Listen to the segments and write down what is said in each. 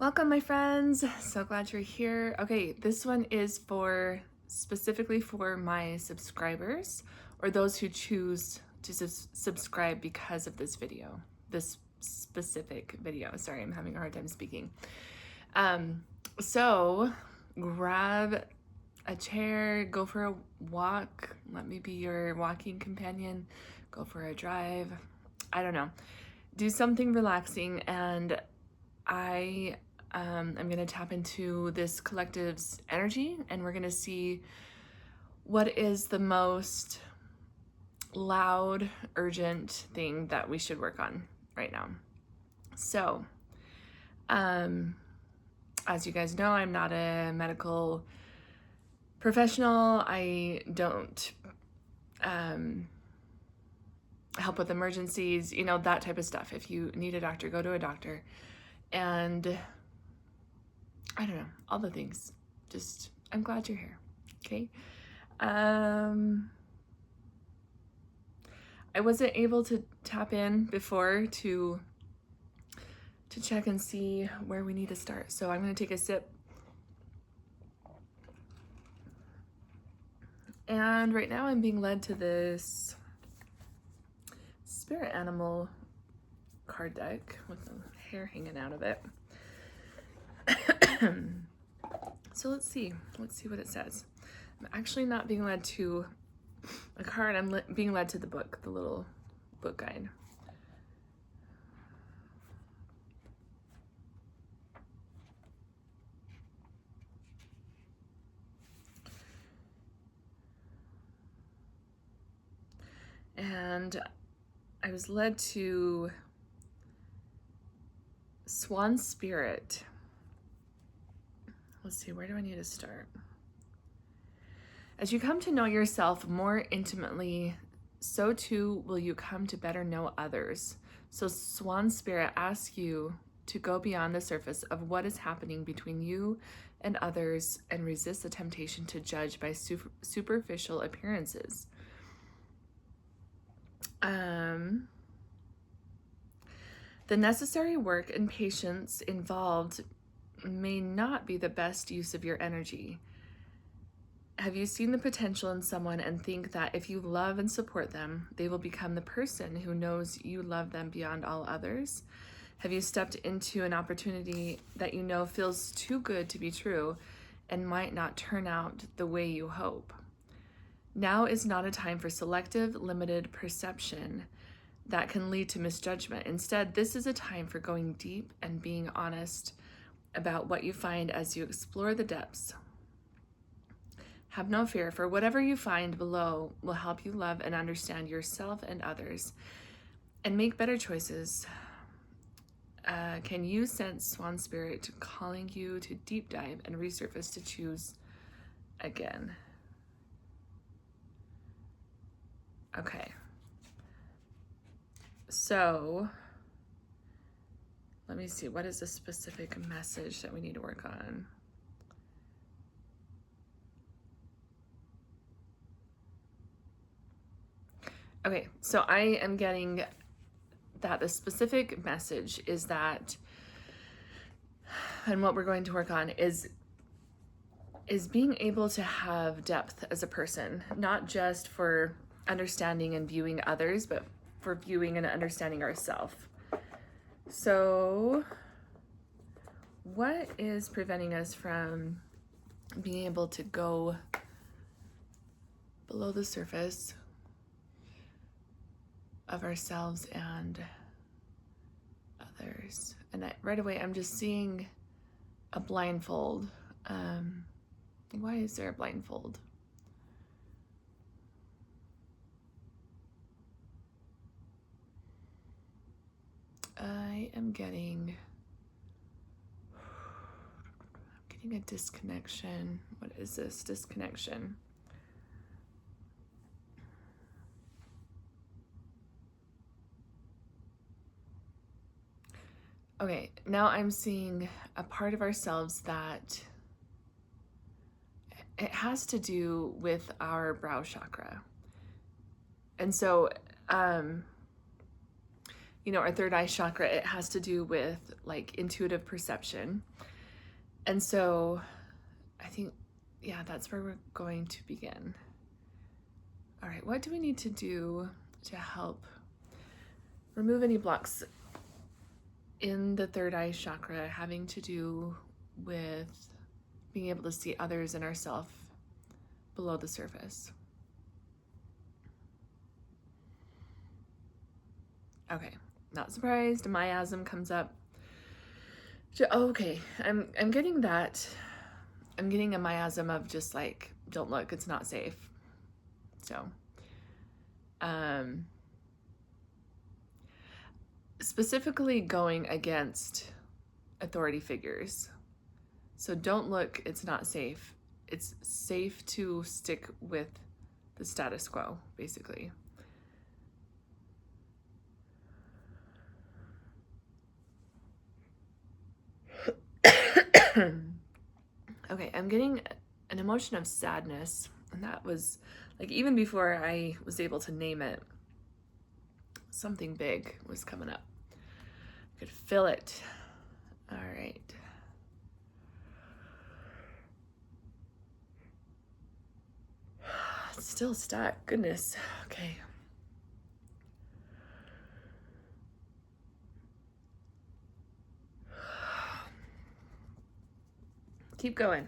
Welcome, my friends. So glad you're here. Okay, this one is specifically for my subscribers or those who choose to subscribe because of this specific video. Sorry, I'm having a hard time speaking. So grab a chair, go for a walk. Let me be your walking companion. Go for a drive. I don't know. Do something relaxing, and I'm going to tap into this collective's energy, and we're going to see what is the most loud, urgent thing that we should work on right now. So, as you guys know, I'm not a medical professional. I don't help with emergencies, that type of stuff. If you need a doctor, go to a doctor. And I don't know, all the things. Just, I'm glad you're here. Okay. I wasn't able to tap in before to check and see where we need to start. So I'm going to take a sip. And right now I'm being led to this spirit animal card deck with the hair hanging out of it. So let's see what it says. I'm actually not being led to a card. I'm being led to the book, the little book guide. And I was led to Swan Spirit. Let's see, where do I need to start? As you come to know yourself more intimately, so too will you come to better know others. So Swan Spirit asks you to go beyond the surface of what is happening between you and others and resist the temptation to judge by superficial appearances. The necessary work and patience involved may not be the best use of your energy. Have you seen the potential in someone and think that if you love and support them, they will become the person who knows you love them beyond all others? Have you stepped into an opportunity that you know feels too good to be true and might not turn out the way you hope? Now is not a time for selective, limited perception that can lead to misjudgment. Instead, this is a time for going deep and being honest about what you find as you explore the depths. Have no fear, for whatever you find below will help you love and understand yourself and others and make better choices. Can you sense Swan Spirit calling you to deep dive and resurface to choose again? Okay. So let me see, what is the specific message that we need to work on? Okay, so I am getting that the specific message is that, and what we're going to work on is being able to have depth as a person, not just for understanding and viewing others, but for viewing and understanding ourselves. So what is preventing us from being able to go below the surface of ourselves and others? And right away, I'm just seeing a blindfold. Why is there a blindfold? I am getting a disconnection. What is this disconnection? Okay, now I'm seeing a part of ourselves that it has to do with our brow chakra. And so, our third eye chakra, it has to do with like intuitive perception. And so I think, yeah, that's where we're going to begin. All right, what do we need to do to help remove any blocks in the third eye chakra having to do with being able to see others and ourselves below the surface? Okay, not surprised. Miasm comes up. Okay, I'm getting that. I'm getting a miasm of just like, don't look, it's not safe. So, specifically going against authority figures. So don't look, it's not safe. It's safe to stick with the status quo, basically. Okay, I'm getting an emotion of sadness, and that was like even before I was able to name it, something big was coming up. I could feel it. All right. It's still stuck. Goodness. Okay. Keep going.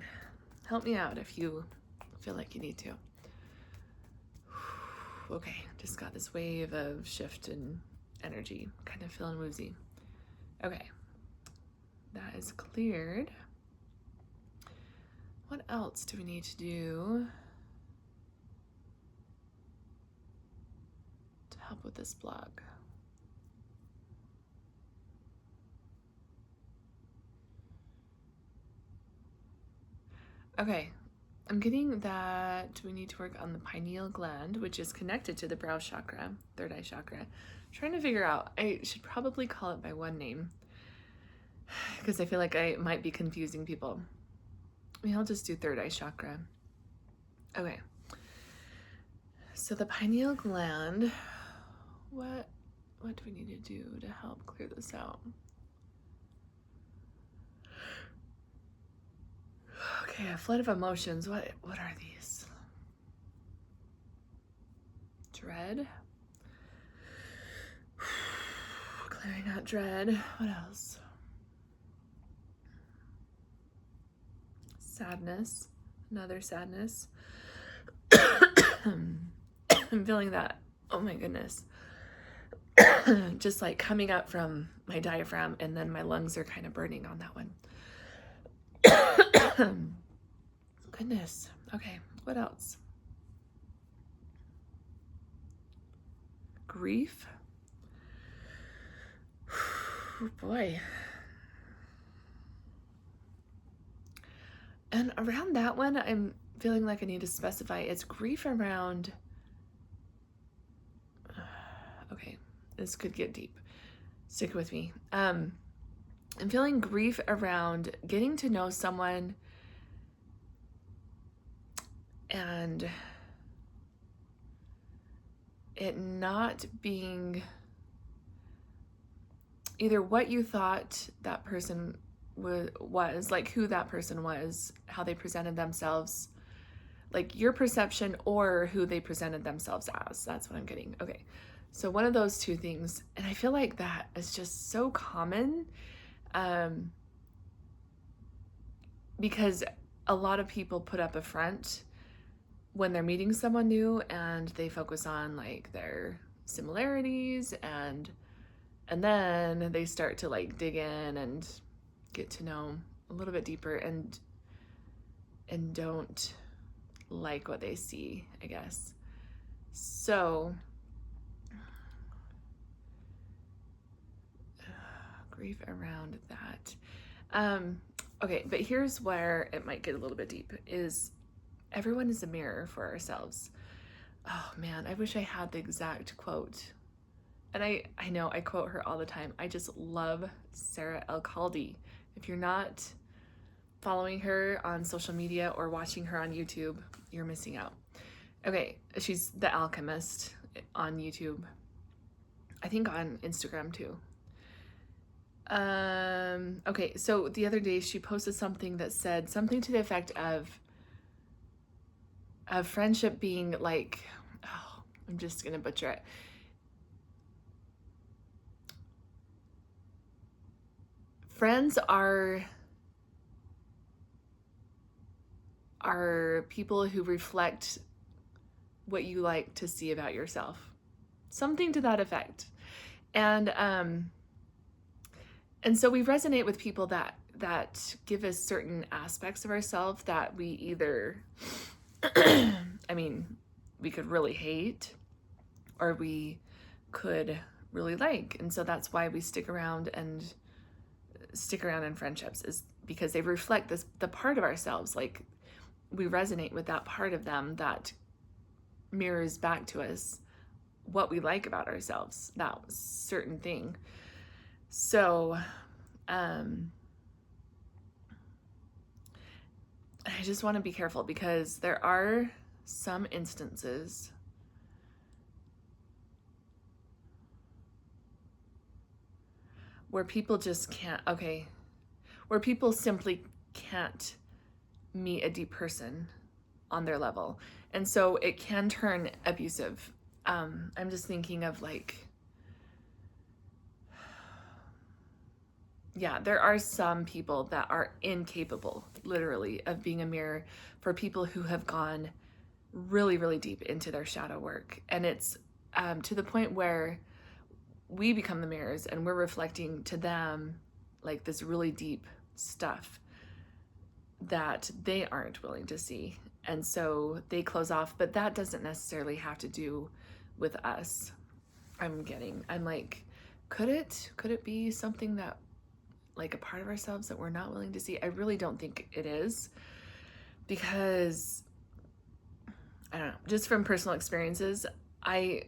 Help me out if you feel like you need to. Okay, just got this wave of shift and energy, kind of feeling woozy. Okay, that is cleared. What else do we need to do to help with this block? Okay, I'm getting that we need to work on the pineal gland, which is connected to the brow chakra, third eye chakra. I'm trying to figure out, I should probably call it by one name because I feel like I might be confusing people. Maybe I'll just do third eye chakra. Okay. So the pineal gland, what do we need to do to help clear this out? Okay, a flood of emotions. What are these? Dread. Clearing out dread. What else? Sadness. Another sadness. I'm feeling that. Oh my goodness. Just like coming up from my diaphragm, and then my lungs are kind of burning on that one. Goodness. Okay, what else? Grief. Oh boy. And around that one, I'm feeling like I need to specify it's grief around. Okay, this could get deep. Stick with me. I'm feeling grief around getting to know someone and it not being either what you thought that person was, like who that person was, how they presented themselves, like your perception, or who they presented themselves as. That's what I'm getting. Okay, so one of those two things. And I feel like that is just so common because a lot of people put up a front when they're meeting someone new and they focus on like their similarities and then they start to like dig in and get to know a little bit deeper and don't like what they see, I guess. So grief around that. Okay, but here's where it might get a little bit deep is everyone is a mirror for ourselves. Oh man, I wish I had the exact quote. And I know I quote her all the time. I just love Sarah Elcaldi. If you're not following her on social media or watching her on YouTube, you're missing out. Okay, she's The Alchemist on YouTube. I think on Instagram too. Okay, so the other day she posted something that said something to the effect of friendship being like, oh, I'm just gonna butcher it. Friends are people who reflect what you like to see about yourself. Something to that effect. And so we resonate with people that give us certain aspects of ourselves that we either I mean, we could really hate or we could really like. And so that's why we stick around in friendships, is because they reflect the part of ourselves. Like, we resonate with that part of them that mirrors back to us what we like about ourselves, that certain thing. So I just want to be careful, because there are some instances where people just can't, where people simply can't meet a deep person on their level. And so it can turn abusive. I'm just thinking of there are some people that are incapable, literally, of being a mirror for people who have gone really, really deep into their shadow work. And it's to the point where we become the mirrors and we're reflecting to them like this really deep stuff that they aren't willing to see. And so they close off, but that doesn't necessarily have to do with us. I'm like, could it be something that, like, a part of ourselves that we're not willing to see? I really don't think it is, because I don't know, just from personal experiences, I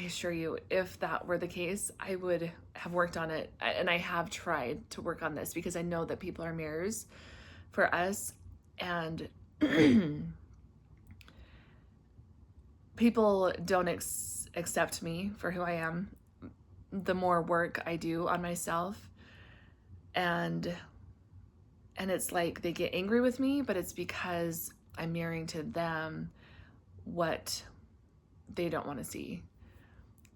assure you, if that were the case, I would have worked on it. And I have tried to work on this, because I know that people are mirrors for us. And people don't accept me for who I am the more work I do on myself. And it's like they get angry with me, but it's because I'm mirroring to them what they don't want to see,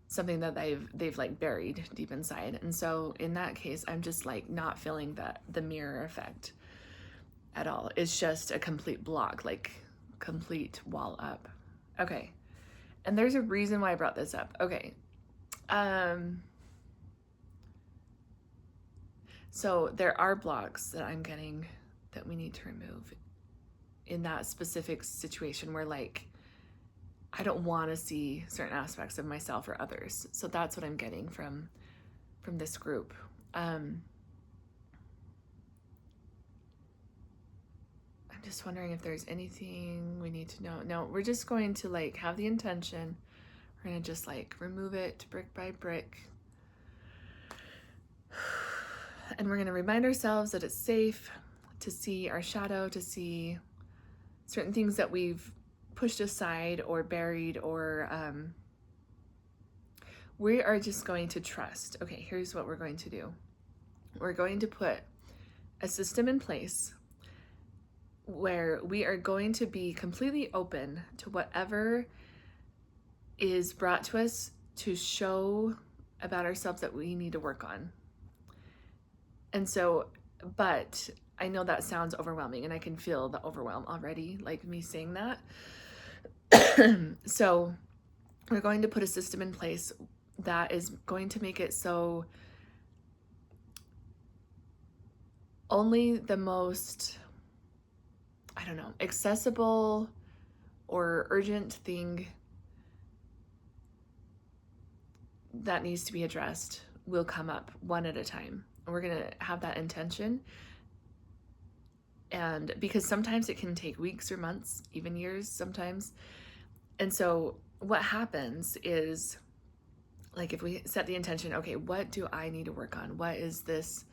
something that they've like buried deep inside. And so in that case, I'm just like not feeling the mirror effect at all. It's just a complete block, like complete wall up. Okay. And there's a reason why I brought this up. Okay. So there are blocks that I'm getting that we need to remove in that specific situation where, like, I don't want to see certain aspects of myself or others. So that's what I'm getting from this group. I'm just wondering if there's anything we need to know. No, we're just going to like have the intention. We're going to just like remove it brick by brick. And we're going to remind ourselves that it's safe to see our shadow, to see certain things that we've pushed aside or buried, or we are just going to trust. Okay, here's what we're going to do. We're going to put a system in place where we are going to be completely open to whatever is brought to us to show about ourselves that we need to work on. And so, but I know that sounds overwhelming, and I can feel the overwhelm already, like me saying that. So we're going to put a system in place that is going to make it so only the most, I don't know, accessible or urgent thing that needs to be addressed will come up one at a time. And we're going to have that intention. And because sometimes it can take weeks or months, even years sometimes. And so what happens is, like, if we set the intention, okay, what do I need to work on? What is this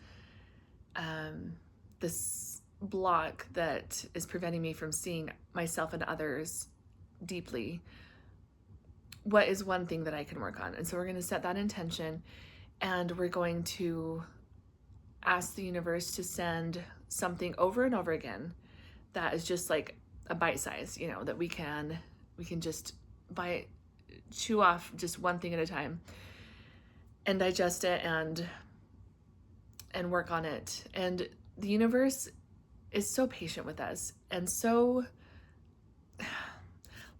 this block that is preventing me from seeing myself and others deeply? what is one thing that I can work on? And so we're going to set that intention, and we're going to ask the universe to send something over and over again that is just like a bite size, that we can just chew off just one thing at a time and digest it and work on it. And the universe is so patient with us, and so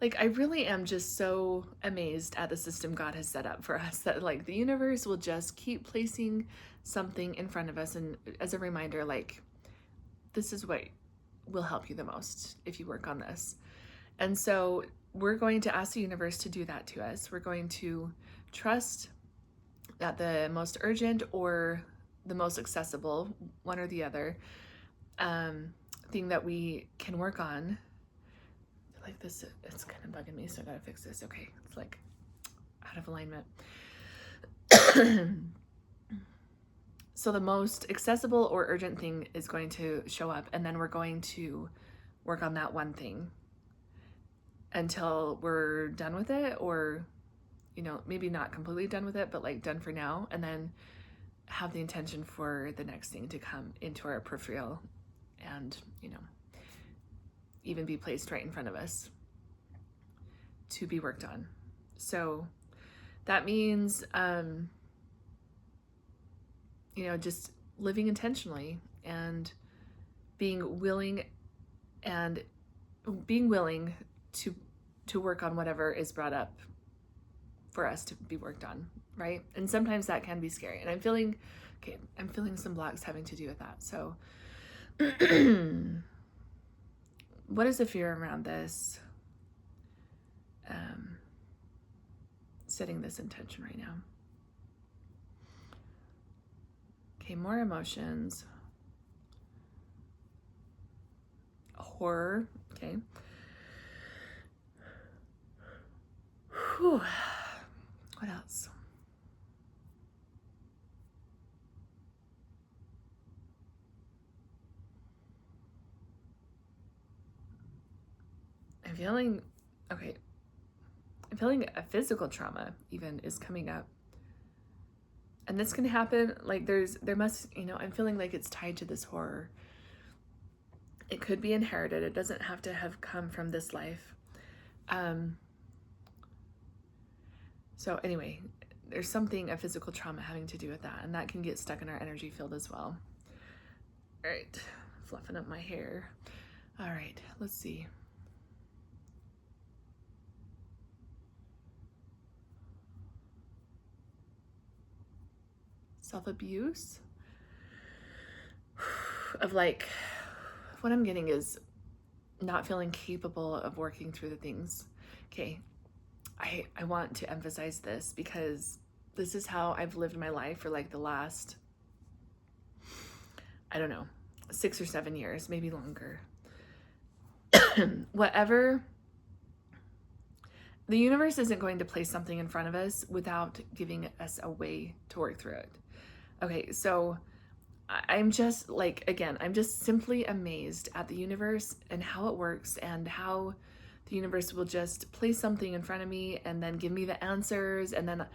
like, I really am just so amazed at the system God has set up for us, that like the universe will just keep placing something in front of us, and as a reminder, like, this is what will help you the most if you work on this. And so we're going to ask the universe to do that to us. We're going to trust that the most urgent or the most accessible, one or the other, thing that we can work on. Like this, it's kind of bugging me, so I gotta fix this. Okay, it's like out of alignment. So the most accessible or urgent thing is going to show up, and then we're going to work on that one thing until we're done with it, or maybe not completely done with it, but like done for now, and then have the intention for the next thing to come into our peripheral and even be placed right in front of us to be worked on. So that means just living intentionally and being willing to work on whatever is brought up for us to be worked on, right? And sometimes that can be scary, and I'm feeling some blocks having to do with that. So what is the fear around this? Setting this intention right now. Okay, more emotions. Horror, okay. Whew. What else? I'm feeling a physical trauma even is coming up. And this can happen, like there must, I'm feeling like it's tied to this horror. It could be inherited. It doesn't have to have come from this life. So anyway, there's a physical trauma having to do with that, and that can get stuck in our energy field as well. All right, fluffing up my hair. All right, let's see. Self-abuse of like, what I'm getting is not feeling capable of working through the things. Okay, I want to emphasize this because this is how I've lived my life for like the last, 6 or 7 years, maybe longer. Whatever, the universe isn't going to place something in front of us without giving us a way to work through it. Okay, so I'm just like, again, I'm just simply amazed at the universe and how it works, and how the universe will just place something in front of me and then give me the answers. And then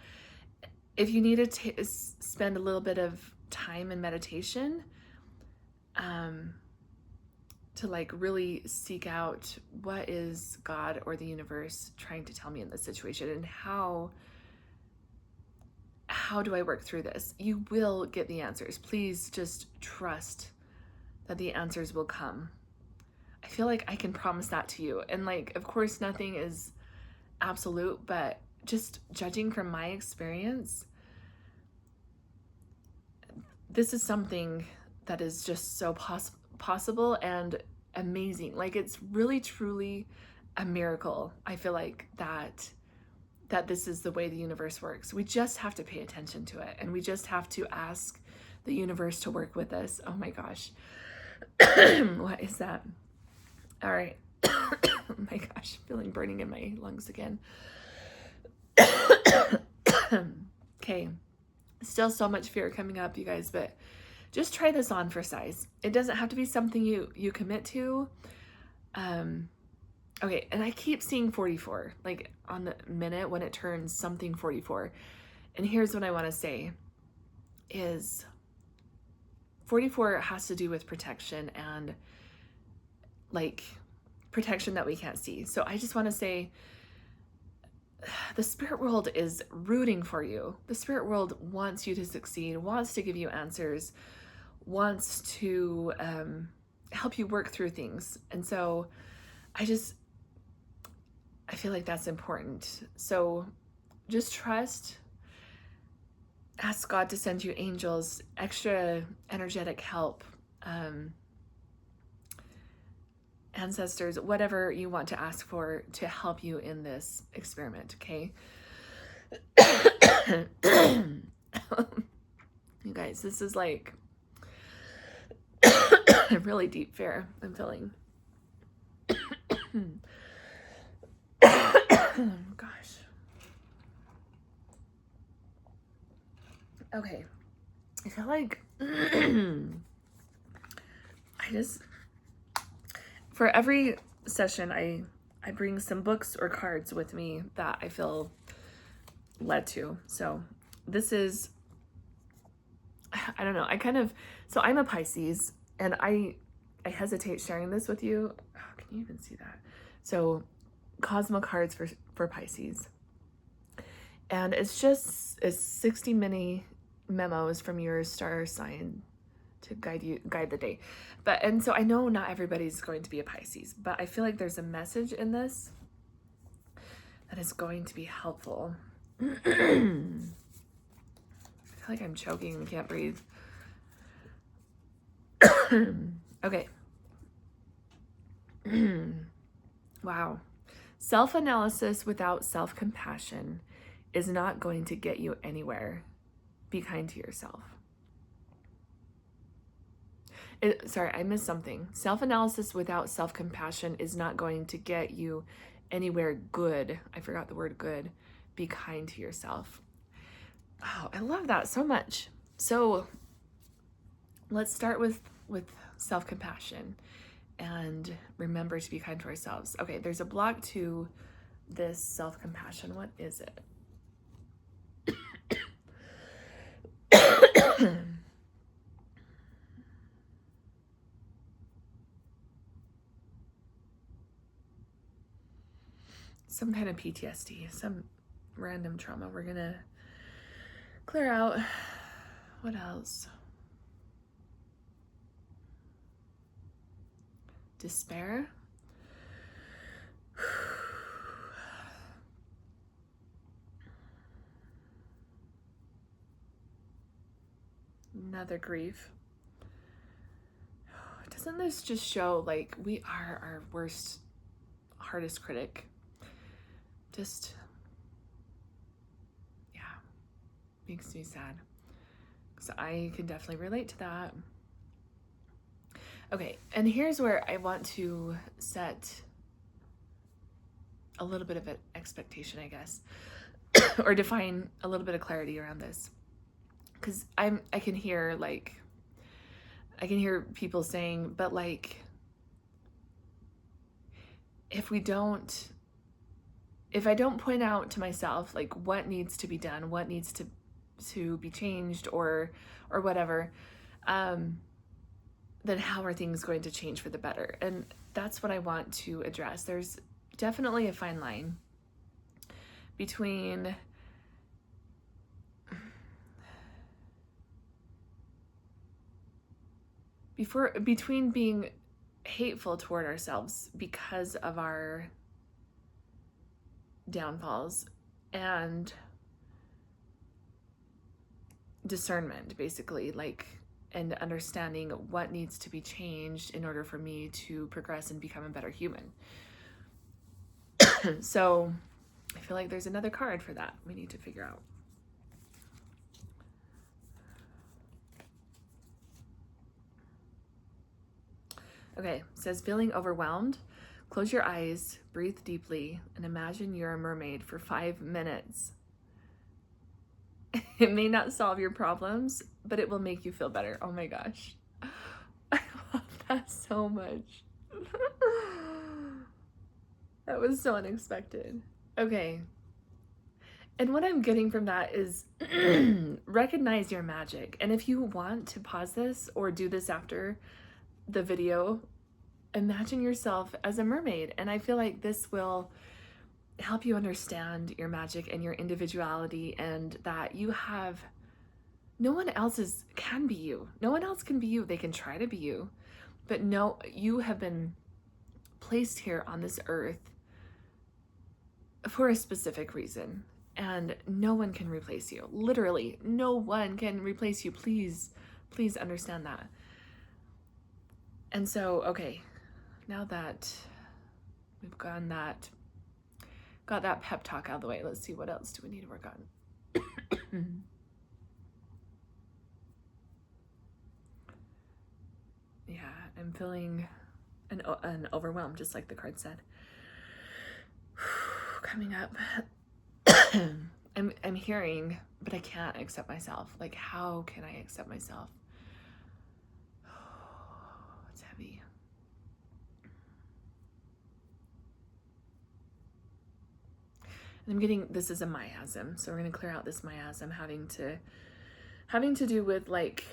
if you need to spend a little bit of time in meditation, to like really seek out what is God or the universe trying to tell me in this situation, and how do I work through this? You will get the answers. Please just trust that the answers will come. I feel like I can promise that to you. And like, of course, nothing is absolute, but just judging from my experience, this is something that is just so possible and amazing. Like, it's really, truly a miracle. I feel like that this is the way the universe works. We just have to pay attention to it, and we just have to ask the universe to work with us. Oh my gosh. What is that? All right. Oh my gosh, feeling burning in my lungs again. Okay. Still so much fear coming up, you guys, but just try this on for size. It doesn't have to be something you commit to. Okay, and I keep seeing 44, like on the minute when it turns something 44. And here's what I want to say is 44 has to do with protection and like protection that we can't see. So I just want to say the spirit world is rooting for you. The spirit world wants you to succeed, wants to give you answers, wants to help you work through things. And so I feel like that's important. So just trust, ask God to send you angels, extra energetic help, ancestors, whatever you want to ask for to help you in this experiment, okay? You guys, this is like a really deep fear I'm feeling. Oh gosh. Okay. I feel like for every session, I bring some books or cards with me that I feel led to. So this is, I don't know, so I'm a Pisces, and I hesitate sharing this with you. Oh, can you even see that? So Cosmo cards for Pisces. And it's 60 mini memos from your star sign to guide the day. And so I know not everybody's going to be a Pisces, but I feel like there's a message in this that is going to be helpful. I feel like I'm choking and can't breathe. Okay. Wow. Self-analysis without self-compassion is not going to get you anywhere. Be kind to yourself. Sorry, I missed something. Self-analysis without self-compassion is not going to get you anywhere good. I forgot the word good. Be kind to yourself. Oh, I love that so much. So let's start with self-compassion and remember to be kind to ourselves. Okay, there's a block to this self-compassion. What is it? Some kind of PTSD, some random trauma. We're gonna clear out. What else? Despair. Another grief. Doesn't this just show like we are our worst, hardest critic? Just, yeah, makes me sad. So I can definitely relate to that. Okay, and here's where I want to set a little bit of an expectation, I guess, or define a little bit of clarity around this. Because I can hear people saying, but like, if I don't point out to myself like what needs to be done, what needs to be changed or whatever, then how are things going to change for the better? And that's what I want to address. There's definitely a fine line between being hateful toward ourselves because of our downfalls and discernment, basically, like, and understanding what needs to be changed in order for me to progress and become a better human. So I feel like there's another card for that we need to figure out. Okay, it says feeling overwhelmed. Close your eyes, breathe deeply, and imagine you're a mermaid for 5 minutes. It may not solve your problems, but it will make you feel better. Oh my gosh. I love that so much. That was so unexpected. Okay. And what I'm getting from that is recognize your magic. And if you want to pause this or do this after the video, imagine yourself as a mermaid. And I feel like this will help you understand your magic and your individuality, and that you have no one else can be you. No one else can be you. They can try to be you, but no, you have been placed here on this earth for a specific reason, and no one can replace you. Literally, no one can replace you. Please, please understand that. And so, okay, now that we've got that pep talk out of the way, let's see, what else do we need to work on? Yeah, I'm feeling an overwhelm, just like the card said. Coming up. I'm hearing, but I can't accept myself. Like, how can I accept myself? It's heavy. And I'm getting, this is a miasm, so we're going to clear out this miasm having to do with, like,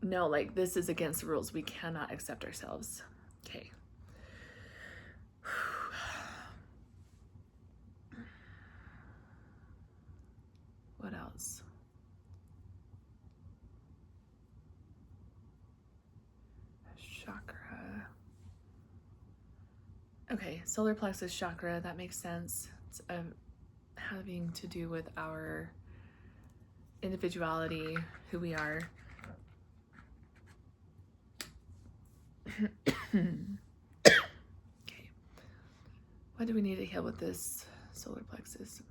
no, like, this is against the rules. We cannot accept ourselves. Okay. What else? Chakra. Okay, solar plexus chakra, that makes sense. It's having to do with our individuality, who we are. Okay. What do we need to heal with this solar plexus?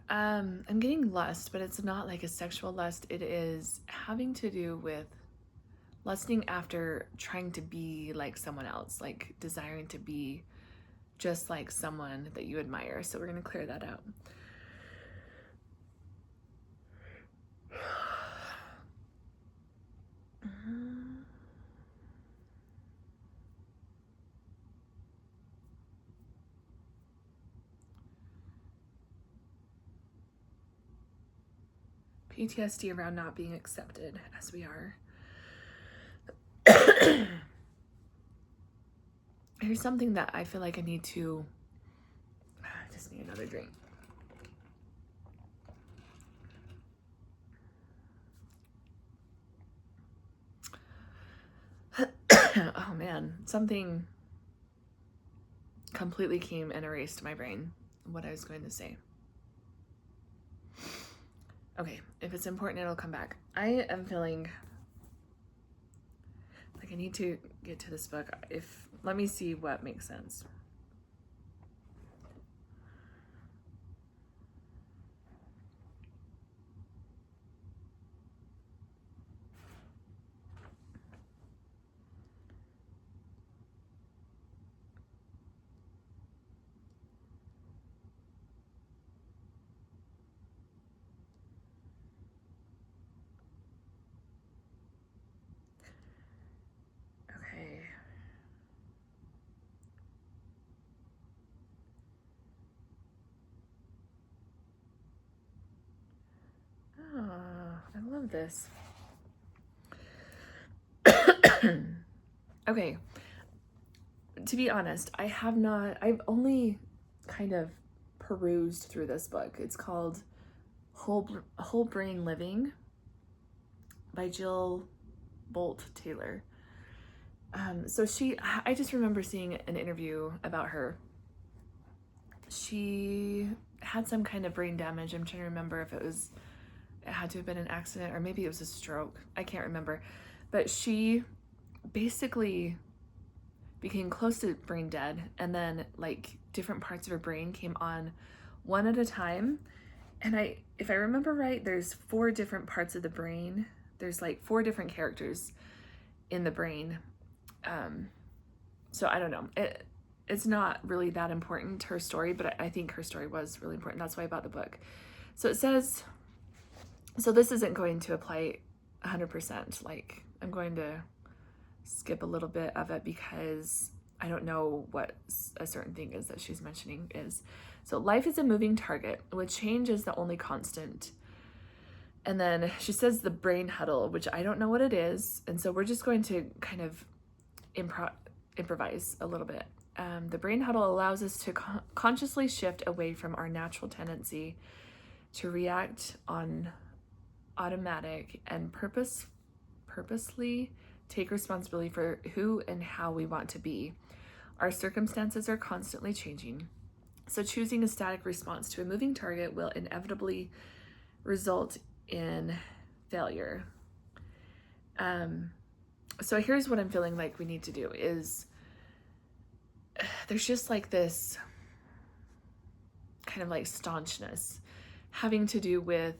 I'm getting lust, but it's not like a sexual lust. It is having to do with lusting after trying to be like someone else, like desiring to be just like someone that you admire. So we're going to clear that out. PTSD around not being accepted as we are. Here's something that I feel like I need to, I just need another drink. Oh man, something completely came and erased my brain, what I was going to say. Okay, if it's important, it'll come back. I am feeling like I need to get to this book. Let me see what makes sense. Okay. Oh, I love this. Okay. To be honest, I've only kind of perused through this book. It's called Whole Brain Living by Jill Bolt Taylor. So I just remember seeing an interview about her. She had some kind of brain damage. I'm trying to remember if it had to have been an accident or maybe it was a stroke. I can't remember. But she basically became close to brain dead, and then like different parts of her brain came on one at a time. And if I remember right, there's 4 different parts of the brain. There's like 4 different characters in the brain. So I don't know. It's not really that important, her story, but I think her story was really important. That's why I bought the book. So it says, so this isn't going to apply 100%. Like, I'm going to skip a little bit of it because I don't know what a certain thing is that she's mentioning is. So life is a moving target, with change is the only constant. And then she says the brain huddle, which I don't know what it is. And so we're just going to kind of improvise a little bit. The brain huddle allows us to consciously shift away from our natural tendency to react on automatic and purposely take responsibility for who and how we want to be. Our circumstances are constantly changing, so choosing a static response to a moving target will inevitably result in failure. So here's what I'm feeling like we need to do is there's just like this kind of like staunchness having to do with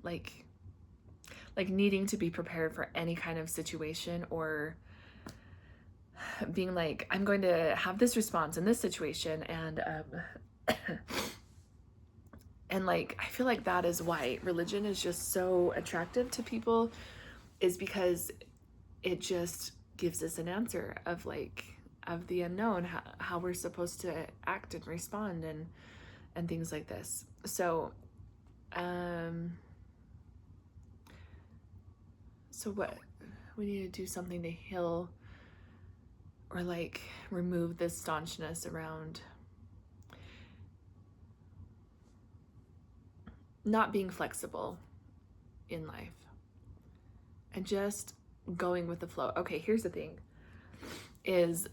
like needing to be prepared for any kind of situation, or being like, I'm going to have this response in this situation, and and like I feel like that is why religion is just so attractive to people, is because it just gives us an answer of like of the unknown, how we're supposed to act and respond and things like this. So so what we need to do something to heal or like remove this staunchness around not being flexible in life and just going with the flow. Okay, here's the thing is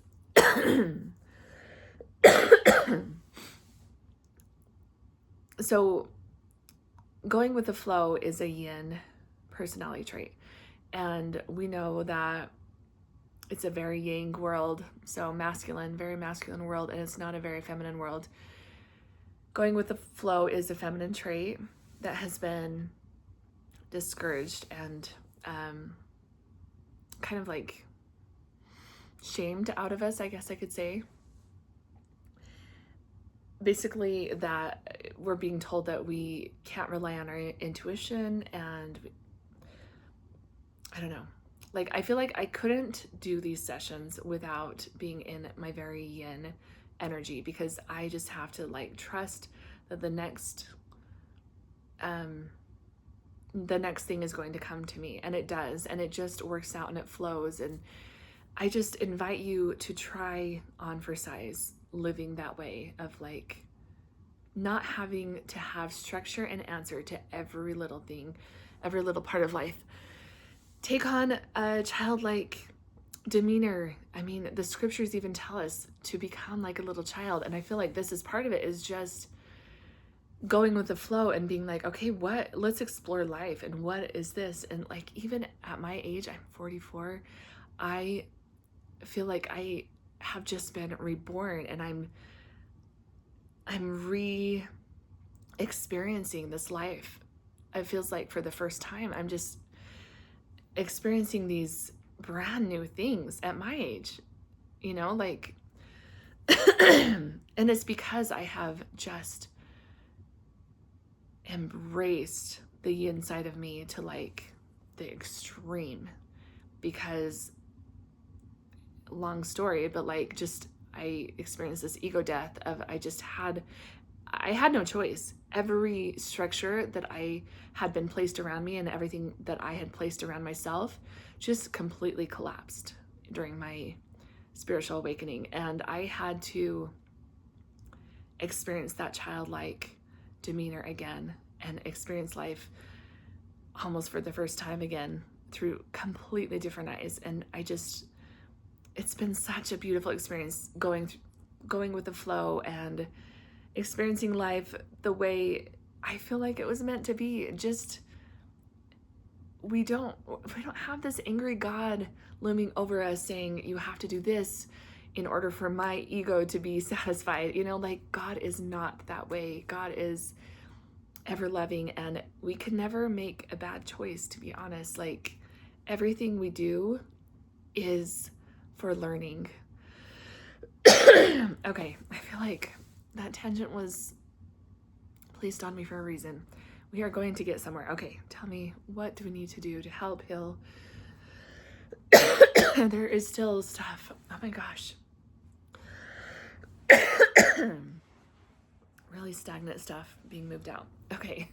so going with the flow is a yin personality trait, and we know that it's a very yang world, so masculine, very masculine world, and it's not a very feminine world. Going with the flow is a feminine trait that has been discouraged and kind of like shamed out of us, I guess I could say. Basically, that we're being told that we can't rely on our intuition, and I don't know. Like, I feel like I couldn't do these sessions without being in my very yin energy, because I just have to like trust that the next thing is going to come to me, and it does, and it just works out and it flows. And I just invite you to try on for size living that way of like not having to have structure and answer to every little thing, every little part of life. Take on a childlike demeanor. I mean, the scriptures even tell us to become like a little child, and I feel like this is part of it, is just going with the flow and being like, okay, let's explore life, and what is this? And like, even at my age, I'm 44, I feel like I have just been reborn, and I'm re-experiencing this life. It feels like for the first time, I'm just experiencing these brand new things at my age, you know, like, and it's because I have just embraced the yin side of me to like the extreme, because long story, but like just I experienced this ego death of I had no choice. Every structure that I had been placed around me and everything that I had placed around myself just completely collapsed during my spiritual awakening, and I had to experience that childlike demeanor again and experience life almost for the first time again through completely different eyes. And it's been such a beautiful experience going with the flow and experiencing life the way I feel like it was meant to be. Just we don't have this angry God looming over us saying you have to do this in order for my ego to be satisfied. You know, like, God is not that way. God is ever loving, and we can never make a bad choice, to be honest. Like, everything we do is for learning. Okay, I feel like that tangent was placed on me for a reason. We are going to get somewhere. Okay, tell me, what do we need to do to help heal? There is still stuff. Oh my gosh. Really stagnant stuff being moved out. Okay.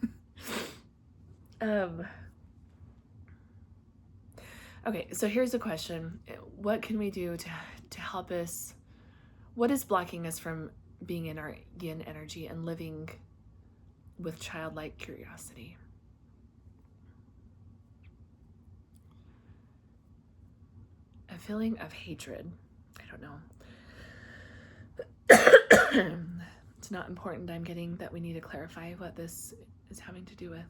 Okay, so here's a question. What can we do to help us? What is blocking us from being in our yin energy and living with childlike curiosity? A feeling of hatred. I don't know. It's not important. I'm getting that we need to clarify what this is having to do with.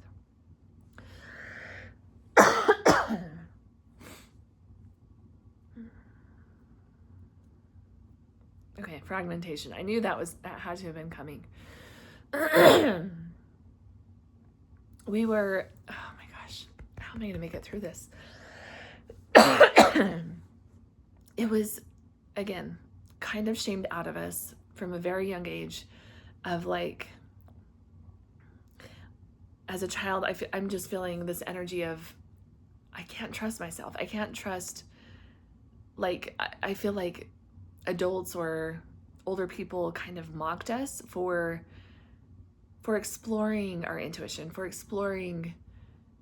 Okay, fragmentation. I knew that had to have been coming. We were, oh my gosh, how am I going to make it through this? It was, again, kind of shamed out of us from a very young age of like, as a child, I'm just feeling this energy of, I can't trust myself. I can't trust, like, I feel like adults or older people kind of mocked us for exploring our intuition, for exploring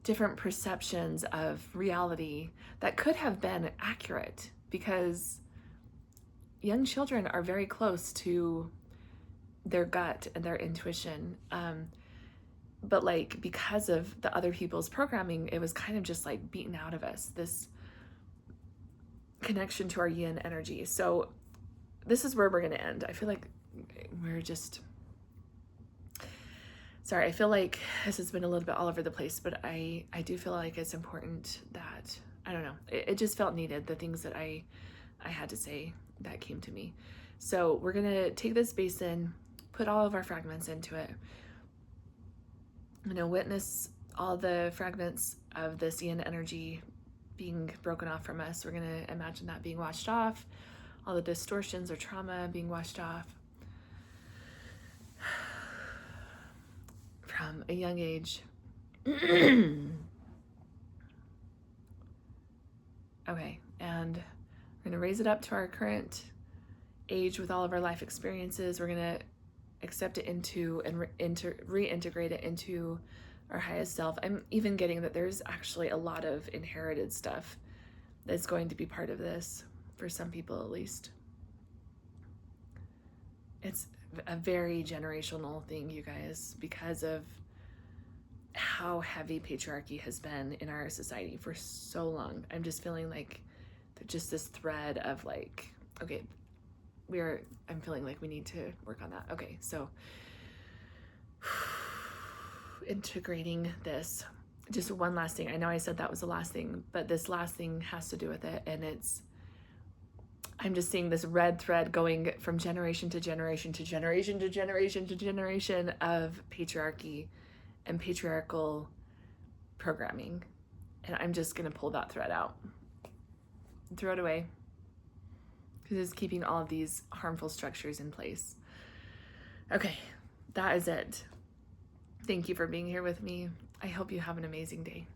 different perceptions of reality that could have been accurate, because young children are very close to their gut and their intuition. But like, because of the other people's programming, it was kind of just like beaten out of us, this connection to our yin energy. So this is where we're going to end. I feel like we're just, sorry, I feel like this has been a little bit all over the place, but I do feel like it's important that, I don't know, it just felt needed, the things that I had to say that came to me. So we're going to take this basin, put all of our fragments into it. I'm going to witness all the fragments of this yin energy being broken off from us. We're going to imagine that being washed off, all the distortions or trauma being washed off from a young age. Okay, and we're going to raise it up to our current age with all of our life experiences. We're going to accept it into and reintegrate it into our highest self. I'm even getting that there's actually a lot of inherited stuff that's going to be part of this, for some people at least. It's a very generational thing, you guys, because of how heavy patriarchy has been in our society for so long. I'm just feeling like there's just this thread of like, okay, I'm feeling like we need to work on that. Okay, so integrating this. Just one last thing. I know I said that was the last thing, but this last thing has to do with it. And I'm just seeing this red thread going from generation to generation to generation to generation to generation of patriarchy and patriarchal programming. And I'm just going to pull that thread out and throw it away, because it's keeping all of these harmful structures in place. Okay, that is it. Thank you for being here with me. I hope you have an amazing day.